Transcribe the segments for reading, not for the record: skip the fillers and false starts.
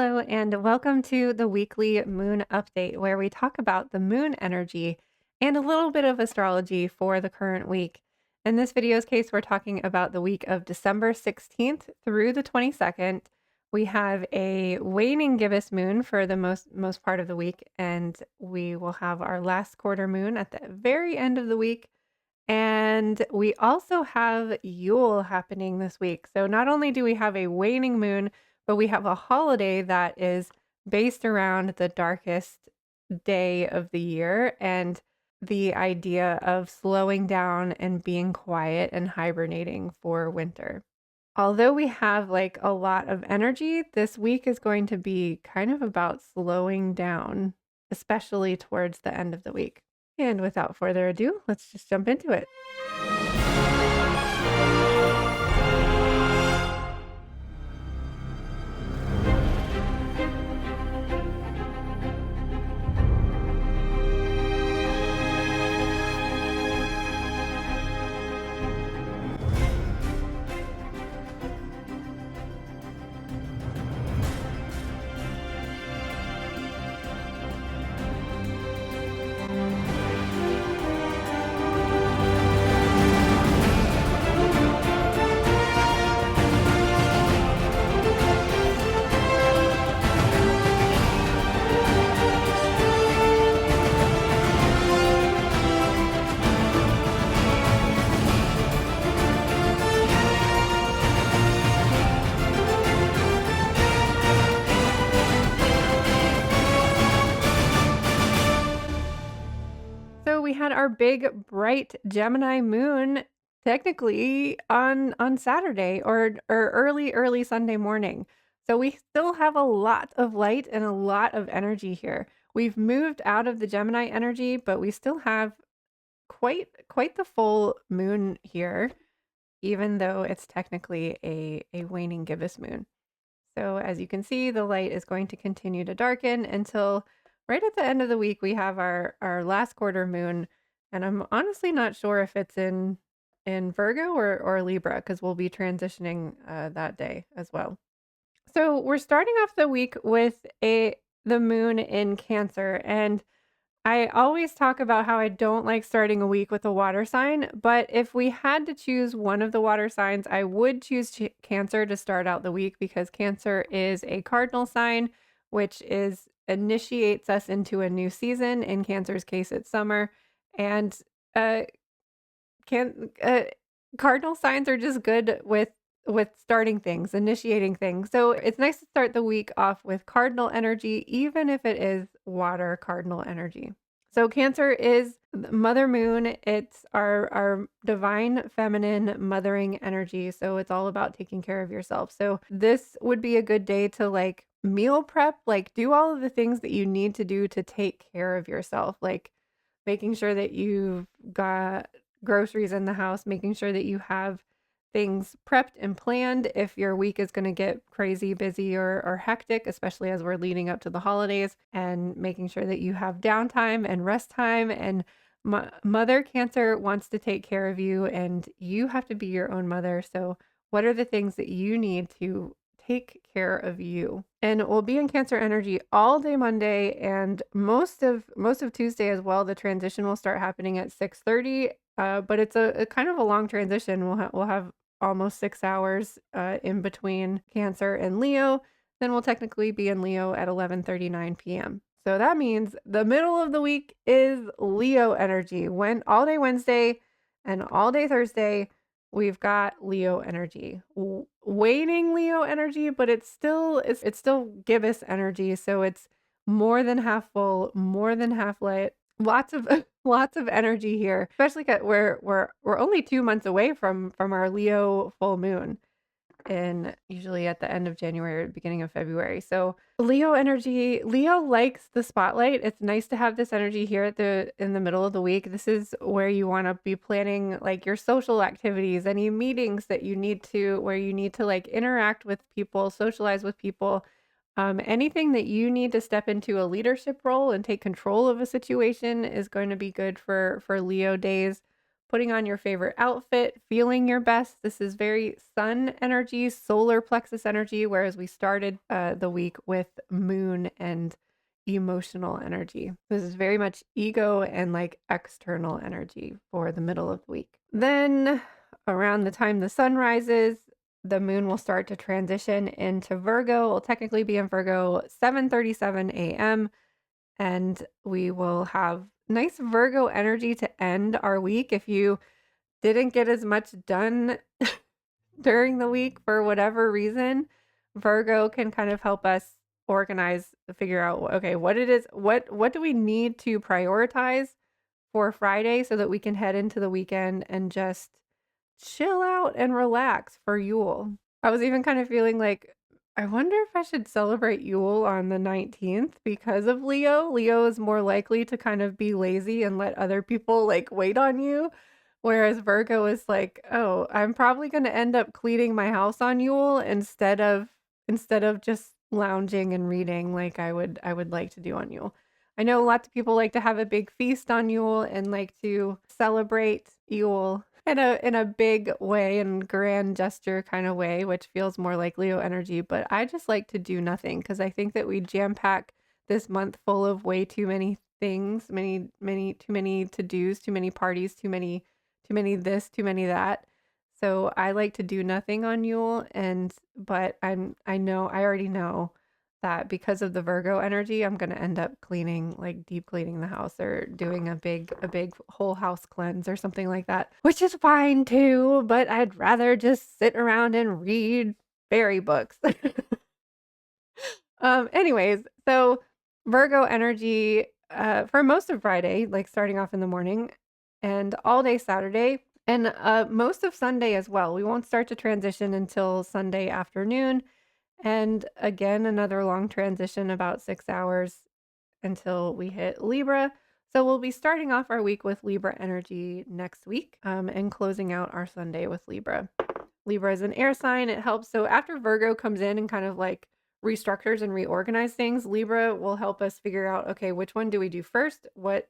Hello, and welcome to the weekly moon update, where we talk about the moon energy and a little bit of astrology for the current week. In this video's case, we're talking about the week of December 16th through the 22nd. We have a waning gibbous moon for the most part of the week, and we will have our last quarter moon at the very end of the week. And we also have Yule happening this week. So not only do we have a waning moon, but we have a holiday that is based around the darkest day of the year and the idea of slowing down and being quiet and hibernating for winter. Although we have like a lot of energy, this week is going to be kind of about slowing down, especially towards the end of the week. And without further ado, let's just jump into it. So we had our big bright Gemini moon technically on Saturday or early Sunday morning. So we still have a lot of light and a lot of energy here. We've moved out of the Gemini energy, but we still have quite the full moon here, even though it's technically a waning gibbous moon. So as you can see, the light is going to continue to darken until right at the end of the week we have our last quarter moon, and I'm honestly not sure if it's in Virgo or Libra because we'll be transitioning that day as well. So we're starting off the week with a the moon in Cancer, and I always talk about how I don't like starting a week with a water sign, but if we had to choose one of the water signs, I would choose Cancer to start out the week because Cancer is a cardinal sign, which is initiates us into a new season. In Cancer's case, it's summer, and uh, can cardinal signs are just good with starting things, initiating things. So it's nice to start the week off with cardinal energy, even if it is water cardinal energy. So Cancer is Mother Moon. It's our divine feminine mothering energy. So it's all about taking care of yourself. So this would be a good day to like meal prep, like do all of the things that you need to do to take care of yourself, like making sure that you've got groceries in the house, making sure that you have things prepped and planned if your week is going to get crazy busy or hectic, especially as we're leading up to the holidays, and making sure that you have downtime and rest time. And Mother Cancer wants to take care of you, and you have to be your own mother. So, what are the things that you need to take care of you? And we'll be in Cancer energy all day Monday and most of Tuesday as well. The transition will start happening at 6:30. But it's a kind of a long transition. We'll have almost 6 hours in between Cancer and Leo. Then we'll technically be in Leo at 11:39 p.m. So that means the middle of the week is Leo energy. When all day Wednesday and all day Thursday, we've got Leo energy. Waning Leo energy, but it's still gibbous energy. So it's more than half full, more than half light. Lots of lots of energy here, especially 'cause we're only 2 months away from our Leo full moon, and usually at the end of January or beginning of February. So Leo energy, Leo likes the spotlight. It's nice to have this energy here at the in the middle of the week. This is where you want to be planning like your social activities, any meetings that you need to where you need to like interact with people, socialize with people. Anything that you need to step into a leadership role and take control of a situation is going to be good for Leo days. putting on your favorite outfit, feeling your best. This is very sun energy, solar plexus energy, whereas we started the week with moon and emotional energy. This is very much ego and like external energy for the middle of the week. Then around the time the sun rises, the moon will start to transition into Virgo. We'll technically be in Virgo 7:37 a.m. and we will have nice Virgo energy to end our week. If you didn't get as much done during the week for whatever reason, Virgo can kind of help us organize, figure out, okay, what it is, what do we need to prioritize for Friday so that we can head into the weekend and just chill out and relax for Yule. I was even kind of feeling like, I wonder if I should celebrate Yule on the 19th because of Leo. Leo is more likely to kind of be lazy and let other people like wait on you. Whereas Virgo is like, oh, I'm probably going to end up cleaning my house on Yule instead of just lounging and reading like I would like to do on Yule. I know lots of people like to have a big feast on Yule and like to celebrate Yule in a big way and grand gesture kind of way, which feels more like Leo energy. But I just like to do nothing because I think that we jam pack this month full of way too many things, too many to dos, too many parties, too many this, too many that. So I like to do nothing on Yule, but I already know that because of the Virgo energy, I'm gonna end up deep cleaning the house or doing a big whole house cleanse or something like that, which is fine too, but I'd rather just sit around and read fairy books. Anyways, so Virgo energy for most of Friday, like starting off in the morning and all day Saturday and most of Sunday as well. We won't start to transition until Sunday afternoon. And again, another long transition, about 6 hours until we hit Libra. So we'll be starting off our week with Libra energy next week and closing out our Sunday with Libra. Libra is an air sign. It helps. So after Virgo comes in and kind of like restructures and reorganize things, Libra will help us figure out, okay, which one do we do first? What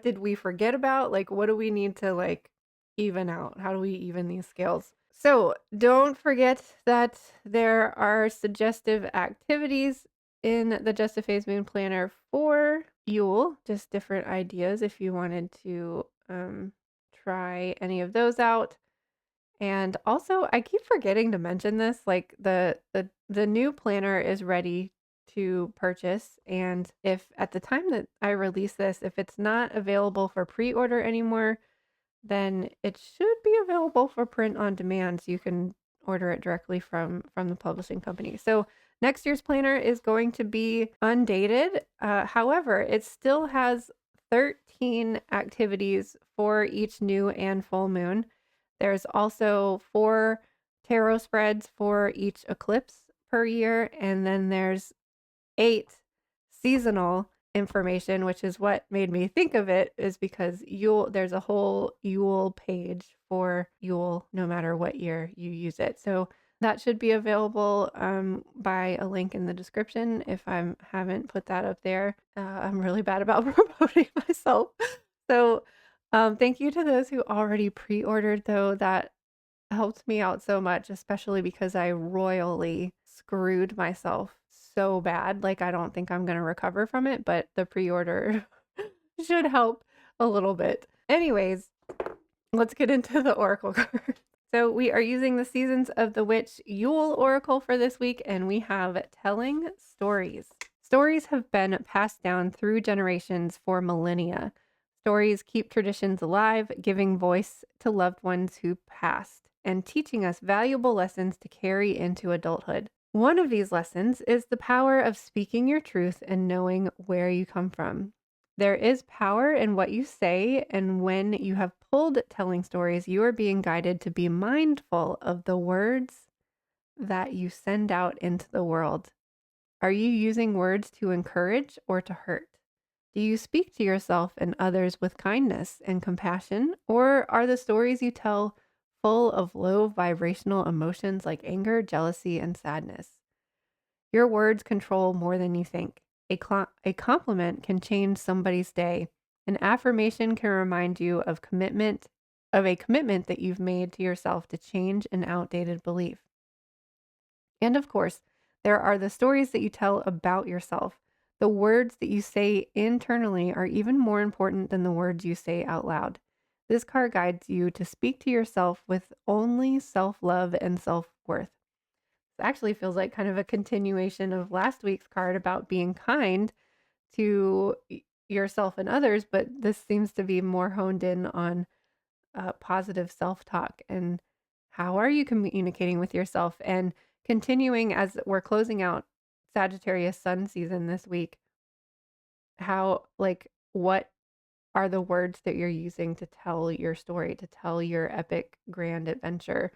did we forget about? Like, what do we need to like even out? How do we even these scales? So don't forget that there are suggestive activities in the Just a Phase Moon Planner for Yule, just different ideas if you wanted to try any of those out. And also, I keep forgetting to mention this, like the new planner is ready to purchase, and if at the time that I release this, if it's not available for pre-order anymore, then it should be available for print on demand, so you can order it directly from the publishing company. So next year's planner is going to be undated. However, it still has 13 activities for each new and full moon. There's also 4 tarot spreads for each eclipse per year, and then there's 8 seasonal information, which is what made me think of it, is because there's a whole Yule page for Yule no matter what year you use it. So that should be available by a link in the description if I haven't put that up there. I'm really bad about promoting myself. So thank you to those who already pre-ordered, though. That helped me out so much, especially because I royally screwed myself so bad. Like, I don't think I'm going to recover from it, but the pre-order should help a little bit. Anyways, let's get into the oracle card. So we are using the Seasons of the Witch Yule Oracle for this week, and we have telling stories. Stories have been passed down through generations for millennia. Stories keep traditions alive, giving voice to loved ones who passed and teaching us valuable lessons to carry into adulthood. One of these lessons is the power of speaking your truth and knowing where you come from. There is power in what you say, and when you have pulled telling stories, you are being guided to be mindful of the words that you send out into the world. Are you using words to encourage or to hurt? Do you speak to yourself and others with kindness and compassion, or are the stories you tell full of low vibrational emotions like anger, jealousy, and sadness? Your words control more than you think. A compliment can change somebody's day. An affirmation can remind you of commitment of a commitment that you've made to yourself to change an outdated belief. And of course, there are the stories that you tell about yourself. The words that you say internally are even more important than the words you say out loud. This card guides you to speak to yourself with only self love and self worth. It actually feels like kind of a continuation of last week's card about being kind to yourself and others, but this seems to be more honed in on positive self talk and how are you communicating with yourself and continuing as we're closing out Sagittarius sun season this week. How, like, what are the words that you're using to tell your story, to tell your epic grand adventure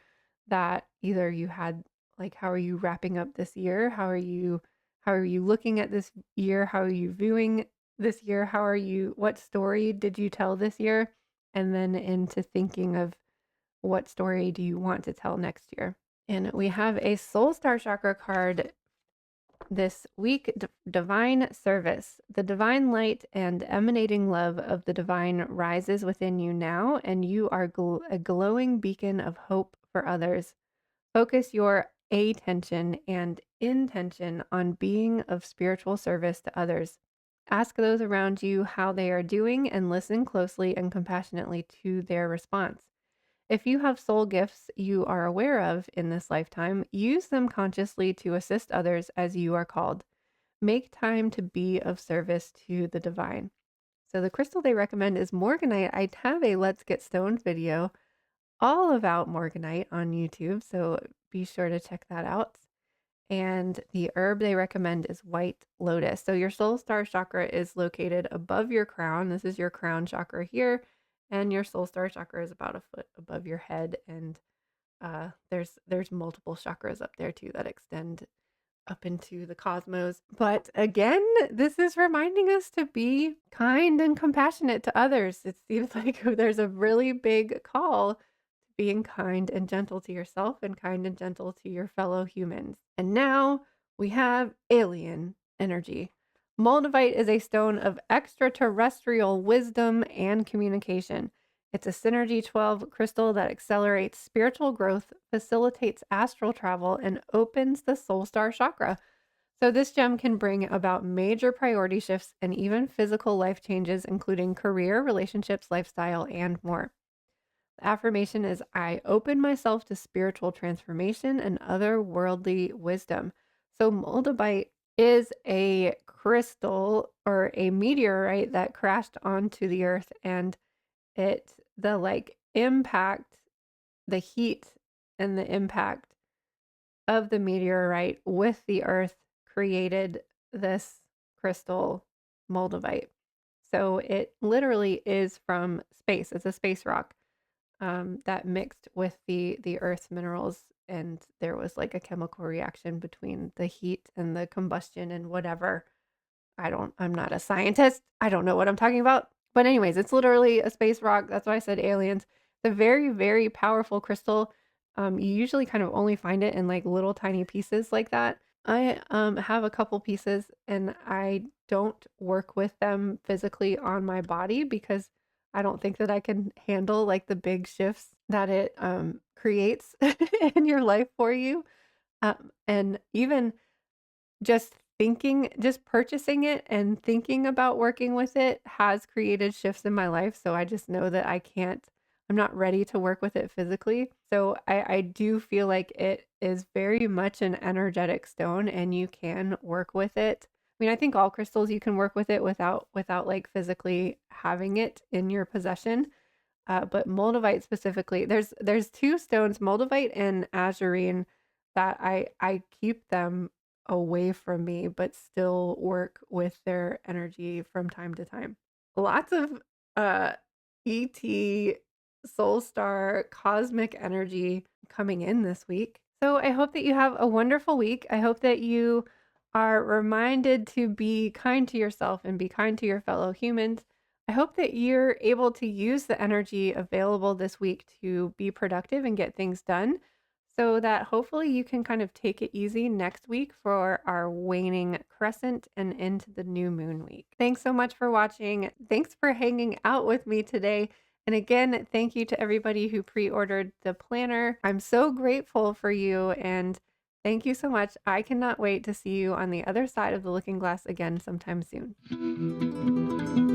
that either you had, like, how are you wrapping up this year? How are you looking at this year? How are you viewing this year? What story did you tell this year? And then into thinking of what story do you want to tell next year? And we have a Soul Star Chakra card this week, divine service. The divine light and emanating love of the divine rises within you now, and you are a glowing beacon of hope for others. Focus your attention and intention on being of spiritual service to others. Ask those around you how they are doing and listen closely and compassionately to their response. If you have soul gifts you are aware of in this lifetime, use them consciously to assist others as you are called. Make time to be of service to the divine. So the crystal they recommend is morganite. I have a Let's Get Stoned video all about morganite on YouTube, so be sure to check that out. And the herb they recommend is white lotus. So your soul star chakra is located above your crown. This is your crown chakra here, and your soul star chakra is about a foot above your head. And there's multiple chakras up there too that extend up into the cosmos. But again, this is reminding us to be kind and compassionate to others. It seems like there's a really big call to being kind and gentle to yourself and kind and gentle to your fellow humans. And now we have alien energy. Moldavite is a stone of extraterrestrial wisdom and communication. It's a Synergy 12 crystal that accelerates spiritual growth, facilitates astral travel, and opens the soul star chakra. So, this gem can bring about major priority shifts and even physical life changes, including career, relationships, lifestyle, and more. The affirmation is I open myself to spiritual transformation and other worldly wisdom. So, Moldavite is a crystal or a meteorite that crashed onto the earth, and the like impact, the heat and the impact of the meteorite with the earth created this crystal moldavite. So it literally is from space. It's a space rock that mixed with the earth's minerals, and there was like a chemical reaction between the heat and the combustion and whatever. I'm not a scientist. I don't know what I'm talking about. But anyways, it's literally a space rock. That's why I said aliens. It's a very, very powerful crystal. You usually kind of only find it in like little tiny pieces like that. I have a couple pieces and I don't work with them physically on my body because I don't think that I can handle like the big shifts that it creates in your life for you. And even just purchasing it and thinking about working with it has created shifts in my life. So I just know that I'm not ready to work with it physically. So I do feel like it is very much an energetic stone and you can work with it. I mean, I think all crystals you can work with it without like physically having it in your possession. But moldavite specifically, there's two stones, moldavite and azurine, that I keep them away from me, but still work with their energy from time to time. Lots of uh ET soul star cosmic energy coming in this week. So I hope that you have a wonderful week. I hope that you are reminded to be kind to yourself and be kind to your fellow humans. I hope that you're able to use the energy available this week to be productive and get things done so that hopefully you can kind of take it easy next week for our waning crescent and into the new moon week. Thanks so much for watching. Thanks for hanging out with me today. And again, thank you to everybody who pre-ordered the planner. I'm so grateful for you and thank you so much. I cannot wait to see you on the other side of the looking glass again sometime soon.